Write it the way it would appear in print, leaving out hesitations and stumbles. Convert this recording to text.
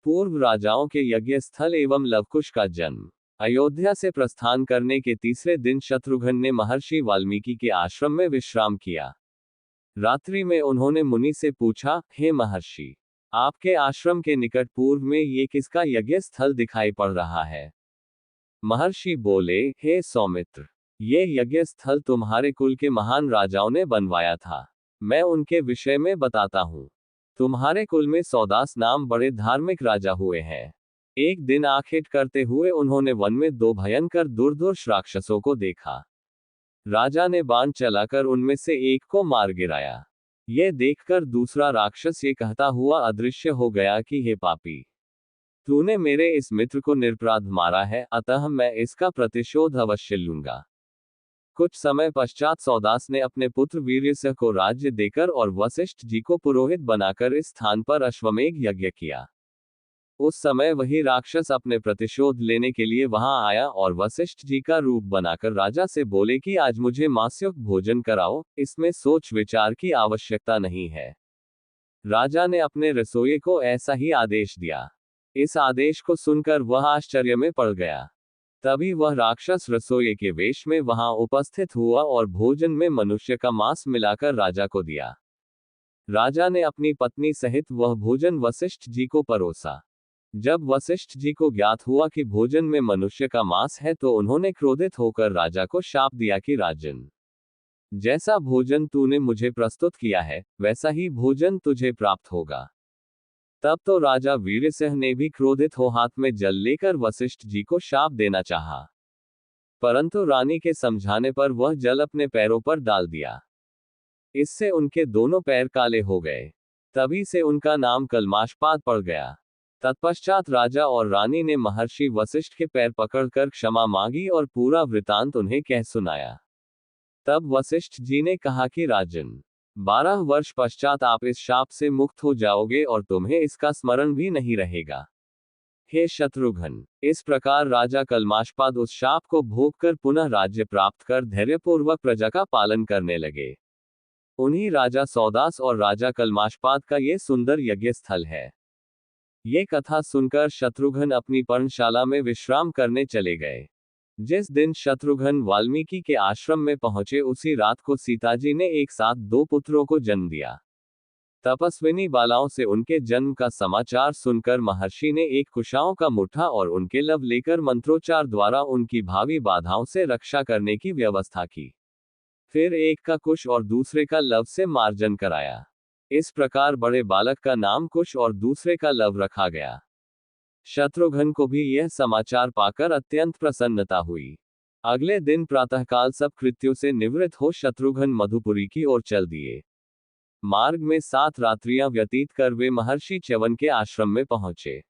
पूर्व राजाओं के यज्ञ स्थल एवं लवकुश का जन्म। अयोध्या से प्रस्थान करने के तीसरे दिन शत्रुघ्न ने महर्षि वाल्मीकि के आश्रम में विश्राम किया। रात्रि में उन्होंने मुनि से पूछा, हे महर्षि, आपके आश्रम के निकट पूर्व में ये किसका यज्ञ स्थल दिखाई पड़ रहा है? महर्षि बोले, हे सौमित्र, ये यज्ञ स्थल तुम्हारे कुल के महान राजाओं ने बनवाया था। मैं उनके विषय में बताता हूँ। तुम्हारे कुल में सौदास नाम बड़े धार्मिक राजा हुए हैं। एक दिन आखेट करते हुए उन्होंने वन में दो भयंकर दुर्धर्ष राक्षसों को देखा। राजा ने बाण चलाकर उनमें से एक को मार गिराया। यह देखकर दूसरा राक्षस ये कहता हुआ अदृश्य हो गया कि हे पापी, तूने मेरे इस मित्र को निरपराध मारा है, अतः मैं इसका प्रतिशोध अवश्य लूंगा। कुछ समय पश्चात सौदास ने अपने पुत्र वीर्यसह को राज्य देकर और वशिष्ठ जी को पुरोहित बनाकर इस स्थान पर अश्वमेध यज्ञ किया। उस समय वही राक्षस अपने प्रतिशोध लेने के लिए वहां आया और वशिष्ठ जी का रूप बनाकर राजा से बोले कि आज मुझे मांसयुक्त भोजन कराओ, इसमें सोच विचार की आवश्यकता नहीं है। राजा ने अपने रसोइये को ऐसा ही आदेश दिया। इस आदेश को सुनकर वह आश्चर्य में पड़ गया। तभी वह राक्षस रसोइये के वेश में वहां उपस्थित हुआ और भोजन में मनुष्य का मांस मिलाकर राजा को दिया। राजा ने अपनी पत्नी सहित वह भोजन वशिष्ठ जी को परोसा। जब वशिष्ठ जी को ज्ञात हुआ कि भोजन में मनुष्य का मांस है तो उन्होंने क्रोधित होकर राजा को शाप दिया कि राजन, जैसा भोजन तूने मुझे प्रस्तुत किया है वैसा ही भोजन तुझे प्राप्त होगा। तब तो राजा वीरसिंह ने भी क्रोधित हो हाथ में जल लेकर वशिष्ठ जी को शाप देना चाहा, परंतु रानी के समझाने पर वह जल अपने पैरों पर डाल दिया। इससे उनके दोनों पैर काले हो गए। तभी से उनका नाम कलमाशपाद पड़ गया। तत्पश्चात राजा और रानी ने महर्षि वशिष्ठ के पैर पकड़कर क्षमा मांगी और पूरा वृतांत उन्हें कह सुनाया। तब वशिष्ठ जी ने कहा कि राजन, 12 वर्ष पश्चात आप इस शाप से मुक्त हो जाओगे और तुम्हें इसका स्मरण भी नहीं रहेगा। हे शत्रुघ्न, इस प्रकार राजा कलमाशपाद उस शाप को भोग कर पुनः राज्य प्राप्त कर धैर्यपूर्वक प्रजा का पालन करने लगे। उन्हीं राजा सौदास और राजा कलमाशपाद का ये सुंदर यज्ञ स्थल है। ये कथा सुनकर शत्रुघ्न अपनी पर्णशाला में विश्राम करने चले गए। जिस दिन शत्रुघ्न वाल्मीकि के आश्रम में पहुंचे उसी रात को सीताजी ने एक साथ 2 पुत्रों को जन्म दिया। तपस्विनी बालाओं से उनके जन्म का समाचार सुनकर महर्षि ने एक कुशाओं का मुट्ठा और उनके लव लेकर मंत्रोच्चार द्वारा उनकी भावी बाधाओं से रक्षा करने की व्यवस्था की। फिर एक का कुश और दूसरे का लव से मार्जन कराया। इस प्रकार बड़े बालक का नाम कुश और दूसरे का लव रखा गया। शत्रुघ्न को भी यह समाचार पाकर अत्यंत प्रसन्नता हुई। अगले दिन प्रातःकाल सब कृत्यों से निवृत्त हो शत्रुघ्न मधुपुरी की ओर चल दिए। मार्ग में 7 रात्रियां व्यतीत कर वे महर्षि च्यवन के आश्रम में पहुंचे।